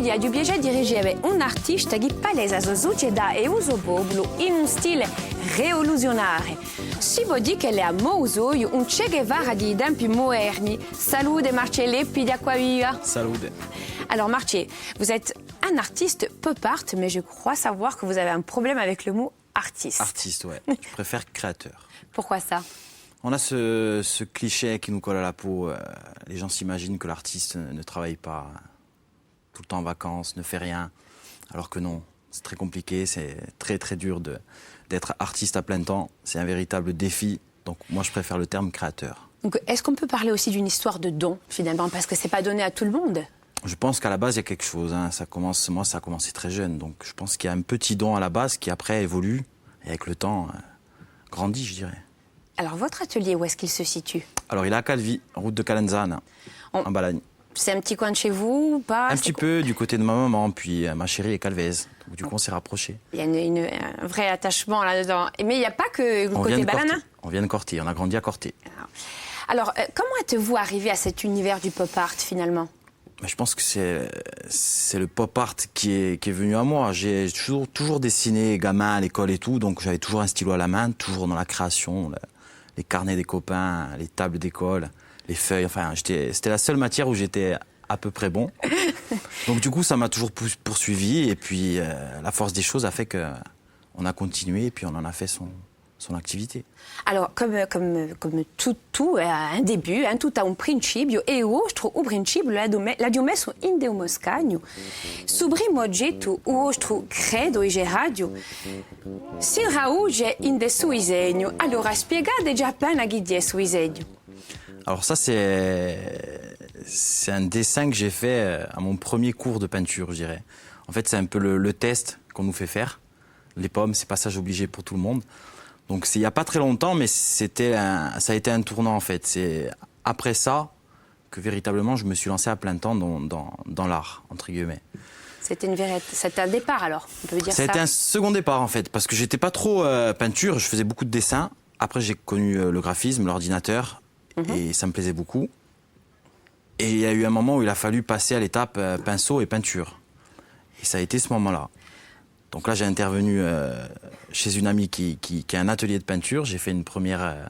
studi a piacere di ricevere un artista che palesa la società e uso popolo in un stile rivoluzionario. Si può dire che è a Mousoio un Che Guevara di tempi moderni. Salute Marcel Leppi di Acquaviva. Salute. Alors Marcel, vous êtes un artiste pop art, mais je crois savoir que vous avez un problème avec le mot artiste. Artiste, ouais. Je préfère créateur. Pourquoi ça? On a ce cliché qui nous colle à la peau. Les gens s'imaginent que l'artiste ne travaille pas, tout le temps en vacances, ne fait rien. Alors que non, c'est très compliqué, c'est très très dur d'être artiste à plein temps. C'est un véritable défi. Donc moi, je préfère le terme créateur. Donc est-ce qu'on peut parler aussi d'une histoire de don, finalement? Parce que c'est pas donné à tout le monde. Je pense qu'à la base, il y a quelque chose. Hein. Moi, ça a commencé très jeune. Donc je pense qu'il y a un petit don à la base qui après évolue. Et avec le temps, grandit, je dirais. Alors, votre atelier, où est-ce qu'il se situe? Alors, il est à Calvi, route de Calenzane, en Balagne. C'est un petit coin de chez vous ou pas? Un petit peu du côté de ma maman, puis ma chérie est calvaise. Donc, du coup, on s'est rapprochés. Il y a un vrai attachement là-dedans. Mais il n'y a pas que le côté Balana? On vient de Corté, on a grandi à Corté. Alors, comment êtes-vous arrivé à cet univers du pop art, finalement? Je pense que c'est le pop art qui est venu à moi. J'ai toujours dessiné gamin à l'école et tout, donc j'avais toujours un stylo à la main, toujours dans la création. Les carnets des copains, les tables d'école, les feuilles, enfin, c'était la seule matière où j'étais à peu près bon. Donc du coup, ça m'a toujours poursuivi, et puis la force des choses a fait qu'on a continué, et puis on en a fait son activité. Alors, comme tout a un début, tout a un principio, e vostro un principio l'abbiamo messo in Deo Moscagno. Su primo oggetto, vostro credo e radio, si rauge in de suo disegno. Allora, spiegate già appena chi è suo disegno. Alors ça, c'est un dessin que j'ai fait à mon premier cours de peinture, je dirais. En fait, c'est un peu le test qu'on nous fait faire. Les pommes, c'est passage obligé pour tout le monde. Donc c'est il n'y a pas très longtemps, mais ça a été un tournant en fait. C'est après ça que véritablement je me suis lancé à plein temps dans l'art, entre guillemets. C'était un départ alors, on peut dire ça? Ça a été un second départ en fait, parce que j'étais pas trop peinture, je faisais beaucoup de dessins. Après j'ai connu le graphisme, l'ordinateur, et ça me plaisait beaucoup. Et il y a eu un moment où il a fallu passer à l'étape pinceau et peinture. Et ça a été ce moment-là. Donc là, j'ai intervenu chez une amie qui a un atelier de peinture. J'ai fait une première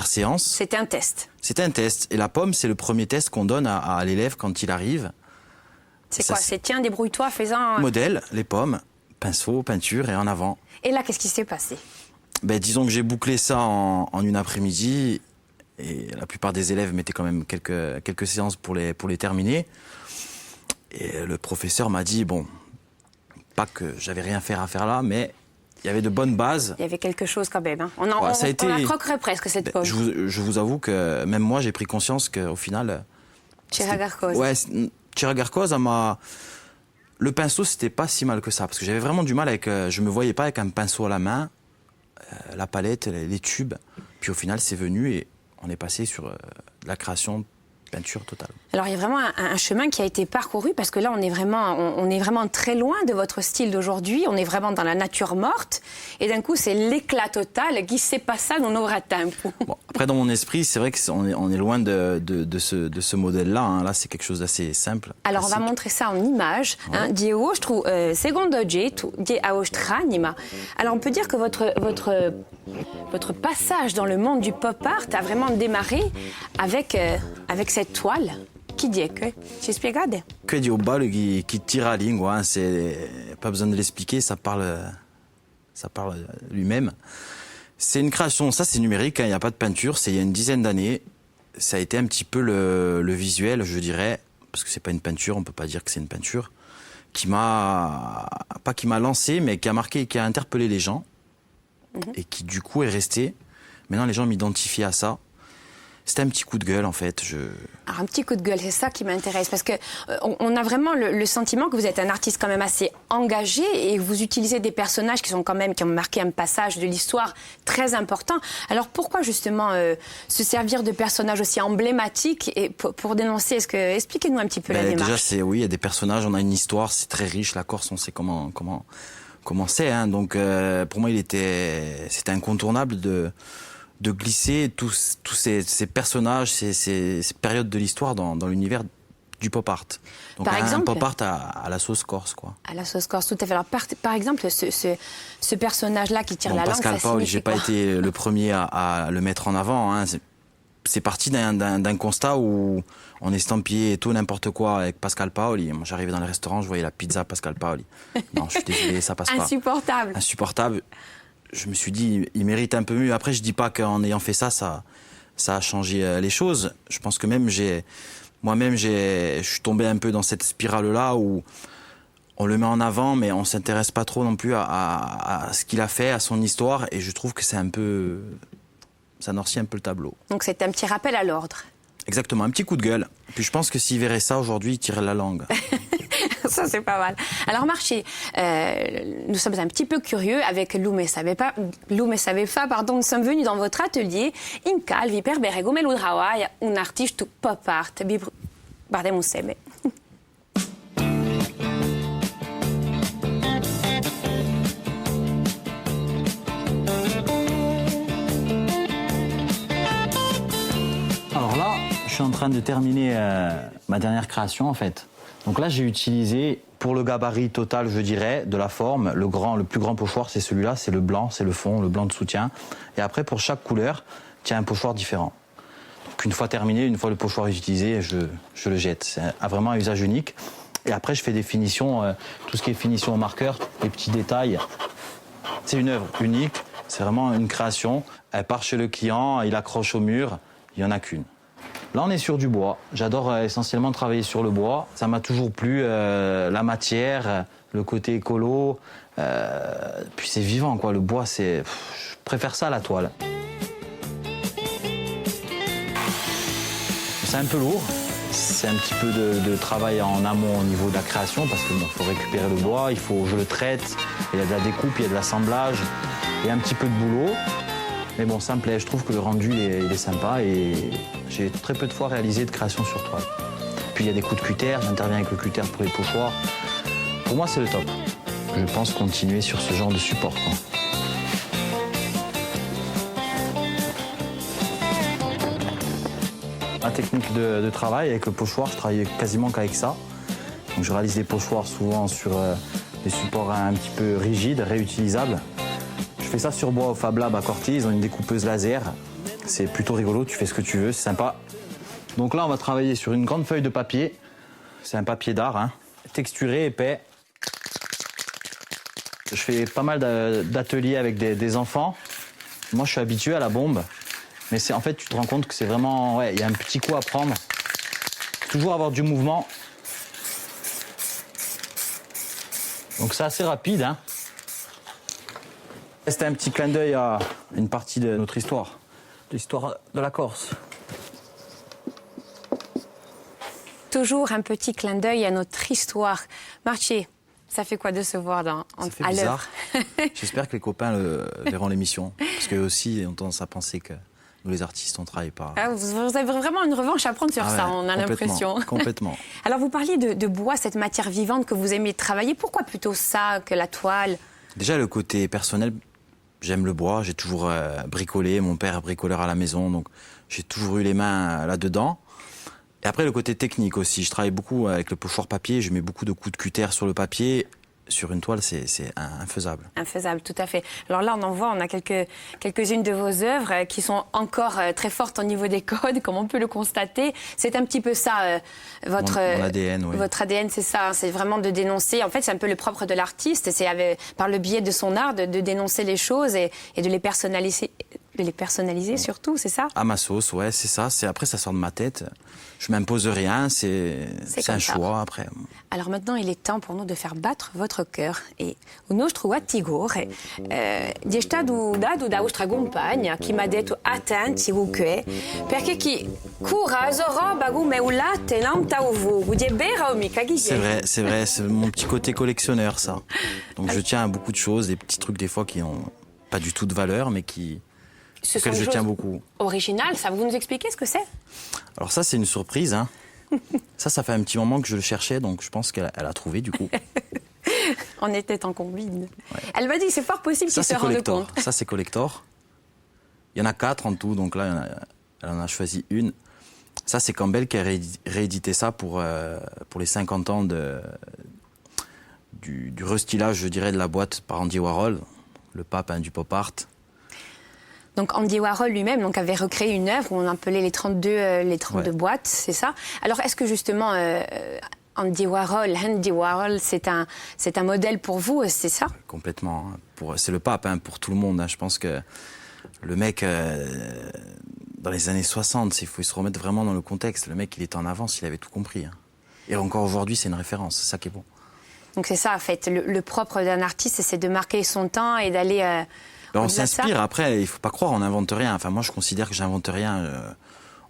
séance. C'était un test. C'était un test. Et la pomme, c'est le premier test qu'on donne à l'élève quand il arrive. C'est quoi? C'est tiens, débrouille-toi, fais-en... Modèle, les pommes, pinceau, peinture et en avant. Et là, qu'est-ce qui s'est passé? Disons que j'ai bouclé ça en une après-midi. Et la plupart des élèves mettaient quand même quelques séances pour les terminer. Et le professeur m'a dit, bon... Pas que j'avais rien à faire là, mais il y avait de bonnes bases. Il y avait quelque chose quand même. Hein. On la croquerait presque, cette pomme. Je vous avoue que même moi, j'ai pris conscience qu'au final... Chiragarcose. Ouais, Chiragarcose, le pinceau, c'était pas si mal que ça. Parce que j'avais vraiment du mal avec... je me voyais pas avec un pinceau à la main, la palette, les tubes. Puis au final, c'est venu et on est passé sur la création peinture totale. Alors il y a vraiment un chemin qui a été parcouru, parce que là on est vraiment très loin de votre style d'aujourd'hui, on est vraiment dans la nature morte, et d'un coup c'est l'éclat total qui s'est passé dans nos ratins. Bon, après dans mon esprit c'est vrai qu'on est loin de ce modèle-là, hein. Là c'est quelque chose d'assez simple. Alors classique. On va montrer ça en images. Ouais. Di vostro secondo oggetto, di vostra anima. Alors on peut dire que votre passage dans le monde du pop art a vraiment démarré avec cette toile. Chi dit que? Ci spiegate? Que di Obalo qui tire la ligne, hein. C'est pas besoin de l'expliquer, ça parle lui-même. C'est une création, ça c'est numérique, hein, il n'y a pas de peinture, c'est il y a une dizaine d'années. Ça a été un petit peu le visuel, je dirais, parce que c'est pas une peinture, on peut pas dire que c'est une peinture, qui m'a lancé, mais qui a marqué, qui a interpellé les gens, et qui du coup est resté. Maintenant les gens m'identifient à ça. C'était un petit coup de gueule en fait. Alors un petit coup de gueule, c'est ça qui m'intéresse, parce que on a vraiment le sentiment que vous êtes un artiste quand même assez engagé, et vous utilisez des personnages qui ont marqué un passage de l'histoire très important. Alors pourquoi justement se servir de personnages aussi emblématiques et pour dénoncer? Expliquez-nous un petit peu la démarche. Déjà oui, il y a des personnages, on a une histoire, c'est très riche. La Corse, on sait comment c'est, hein. Donc pour moi c'était incontournable de glisser tous ces personnages, ces périodes de l'histoire dans l'univers du pop art. Donc Par exemple, un pop art à la sauce corse, quoi. À la sauce corse, tout à fait. Alors, par exemple, ce personnage-là qui tire la langue, Pascal ça Paoli, signifie j'ai pas quoi? été le premier à le mettre en avant. Hein. C'est parti d'un constat où on estampillait tout n'importe quoi avec Pascal Paoli. Moi, j'arrivais dans le restaurant, je voyais la pizza Pascal Paoli. Non, je suis désolé, ça passe pas. Insupportable. Insupportable. Je me suis dit, il mérite un peu mieux. Après, je dis pas qu'en ayant fait ça a changé les choses. Je pense que même moi-même, je suis tombé un peu dans cette spirale-là où on le met en avant, mais on s'intéresse pas trop non plus à ce qu'il a fait, à son histoire. Et je trouve que c'est un peu... ça noircit un peu le tableau. Donc c'est un petit rappel à l'ordre. Exactement, un petit coup de gueule. Puis je pense que s'il verrait ça aujourd'hui, il tirerait la langue. Ça, c'est pas mal. Alors, Marché, nous sommes un petit peu curieux avec Lume Savefa, nous sommes venus dans votre atelier in calvi per bere come lo travail un artiste pop art. Guardem un seme. Alors là, je suis en train de terminer ma dernière création en fait. Donc là, j'ai utilisé, pour le gabarit total, je dirais, de la forme, le plus grand pochoir, c'est celui-là, c'est le blanc, c'est le fond, le blanc de soutien. Et après, pour chaque couleur, il y a un pochoir différent. Donc une fois terminé, une fois le pochoir utilisé, je le jette. C'est vraiment un usage unique. Et après, je fais des finitions, tout ce qui est finition au marqueur, les petits détails. C'est une œuvre unique, c'est vraiment une création. Elle part chez le client, il accroche au mur, il n'y en a qu'une. Là, on est sur du bois. J'adore essentiellement travailler sur le bois. Ça m'a toujours plu, la matière, le côté écolo. Puis c'est vivant, quoi. Le bois, je préfère ça à la toile. C'est un peu lourd. C'est un petit peu de travail en amont au niveau de la création parce qu'il faut récupérer le bois, je le traite, il y a de la découpe, il y a de l'assemblage, il y a un petit peu de boulot. Mais bon, ça me plaît, je trouve que le rendu il est sympa et j'ai très peu de fois réalisé de création sur toile. Puis il y a des coups de cutter, j'interviens avec le cutter pour les pochoirs. Pour moi, c'est le top. Je pense continuer sur ce genre de support, quoi. Ma technique de travail avec le pochoir, je travaille quasiment qu'avec ça. Donc je réalise des pochoirs souvent sur des supports un petit peu rigides, réutilisables. Je fais ça sur bois au Fab Lab à Corty, ils ont une découpeuse laser. C'est plutôt rigolo, tu fais ce que tu veux, c'est sympa. Donc là, on va travailler sur une grande feuille de papier. C'est un papier d'art, hein, texturé, épais. Je fais pas mal d'ateliers avec des enfants. Moi, je suis habitué à la bombe. Mais en fait, tu te rends compte que c'est vraiment... Ouais, il y a un petit coup à prendre. Toujours avoir du mouvement. Donc c'est assez rapide, hein. C'était un petit clin d'œil à une partie de notre histoire, l'histoire de la Corse. Toujours un petit clin d'œil à notre histoire. Marché, ça fait quoi de se voir à l'œuvre? J'espère que les copains verront l'émission, parce qu'eux aussi ont tendance à penser que nous, les artistes, on ne travaille pas. Ah, vous avez vraiment une revanche à prendre sur ça, on a l'impression. Complètement. Alors, vous parliez de bois, cette matière vivante que vous aimez travailler. Pourquoi plutôt ça que la toile? Déjà, le côté personnel, j'aime le bois. J'ai toujours bricolé. Mon père est bricoleur à la maison, donc j'ai toujours eu les mains là-dedans. Et après, le côté technique aussi. Je travaille beaucoup avec le pochoir papier. Je mets beaucoup de coups de cutter sur le papier. Sur une toile, c'est infaisable. Infaisable, tout à fait. Alors là, on a quelques-unes de vos œuvres qui sont encore très fortes au niveau des codes, comme on peut le constater. C'est un petit peu ça, votre ADN, oui. Votre ADN, c'est ça. C'est vraiment de dénoncer. En fait, c'est un peu le propre de l'artiste. C'est par le biais de son art de dénoncer les choses et de les personnaliser. De les personnaliser surtout, c'est ça? À ma sauce, ouais, c'est ça. Après, ça sort de ma tête. Je m'impose rien, c'est un choix après. Alors maintenant, il est temps pour nous de faire battre votre cœur. E il nostro attigore di stato dato da vostra compagna che mi ha detto attenti con che perché chi cura so roba come un latte non t'avoue di bere o mica chi c'est vrai, c'est mon petit côté collectionneur ça. Donc je tiens à beaucoup de choses, des petits trucs des fois qui ont pas du tout de valeur mais auxquels je tiens beaucoup. Original, ça vous nous expliquez ce que c'est? Alors ça c'est une surprise, hein. Ça fait un petit moment que je le cherchais, donc je pense qu'elle a trouvé du coup. On était en combine. Ouais. Elle m'a dit c'est fort possible qu'il se rende compte. Ça c'est collector. Il y en a 4 en tout, donc là elle en a choisi une. Ça, c'est Campbell qui a réédité ça pour les 50 ans du restylage, je dirais, de la boîte par Andy Warhol, le pape du pop art. Donc Andy Warhol lui-même avait recréé une œuvre où on appelait les 32 boîtes, c'est ça? Alors est-ce que justement Andy Warhol, c'est un modèle pour vous, c'est ça? Complètement. C'est le pape pour tout le monde. Je pense que le mec, dans les années 60, il faut se remettre vraiment dans le contexte. Le mec, il était en avance, il avait tout compris. Et encore aujourd'hui, c'est une référence. C'est ça qui est bon. Donc c'est ça, en fait. Le propre d'un artiste, c'est de marquer son temps et d'aller... on s'inspire. Après, il ne faut pas croire, on n'invente rien. Enfin, moi, je considère que j'invente rien.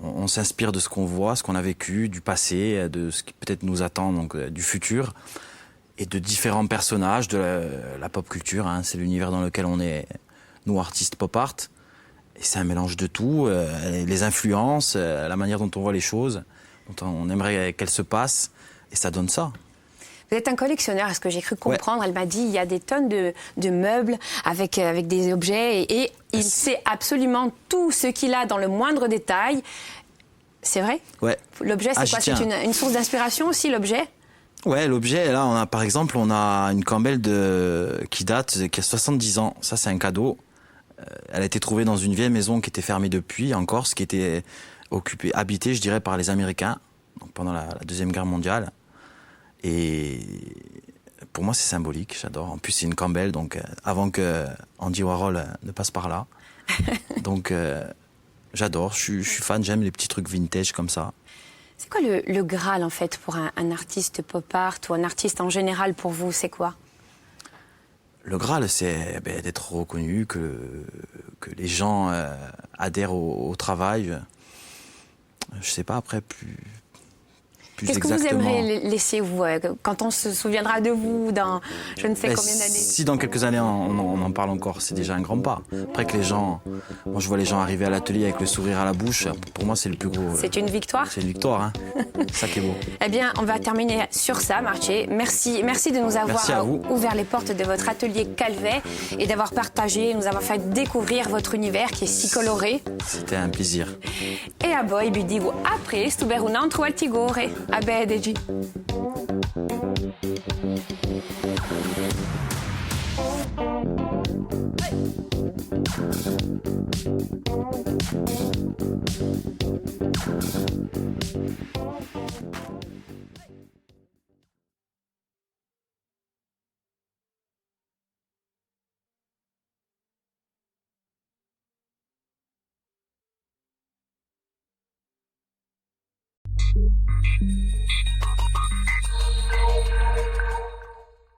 On s'inspire de ce qu'on voit, ce qu'on a vécu, du passé, de ce qui peut-être nous attend, donc du futur, et de différents personnages de la pop culture. C'est l'univers dans lequel on est, nous, artistes pop art. Et c'est un mélange de tout, les influences, la manière dont on voit les choses, dont on aimerait qu'elles se passent, et ça donne ça. Vous êtes un collectionneur, est-ce que j'ai cru comprendre? Ouais. Elle m'a dit il y a des tonnes de meubles avec des objets et il sait absolument tout ce qu'il a dans le moindre détail. C'est vrai? Ouais. L'objet, c'est quoi? C'est une source d'inspiration aussi, l'objet? Ouais, l'objet, là, par exemple, on a une Campbell qui a 70 ans. Ça, c'est un cadeau. Elle a été trouvée dans une vieille maison qui était fermée depuis, en Corse, qui était habitée, je dirais, par les Américains, donc pendant la Deuxième Guerre mondiale. Et pour moi, c'est symbolique, j'adore. En plus, c'est une Campbell, donc avant que Andy Warhol ne passe par là. Donc, j'adore, je suis fan, j'aime les petits trucs vintage comme ça. C'est quoi le Graal, en fait, pour un artiste pop art ou un artiste en général pour vous? C'est quoi? Le Graal, c'est d'être reconnu, que les gens adhèrent au travail. Je sais pas, après, plus Qu'est-ce que vous aimeriez laisser, vous, quand on se souviendra de vous dans je ne sais combien d'années? Si dans quelques années on en parle encore, c'est déjà un grand pas. Après que les gens... Moi, je vois les gens arriver à l'atelier avec le sourire à la bouche. Pour moi, c'est le plus gros... C'est une victoire? C'est une victoire, C'est ça qui est beau. Eh bien, on va terminer sur ça, Marché. Merci de nous avoir ouvert les portes de votre atelier Calvet et d'avoir partagé, nous avoir fait découvrir votre univers qui est si coloré. C'était un plaisir. Et à voi vi dico a presto per un altro Altigore. A Bedegi.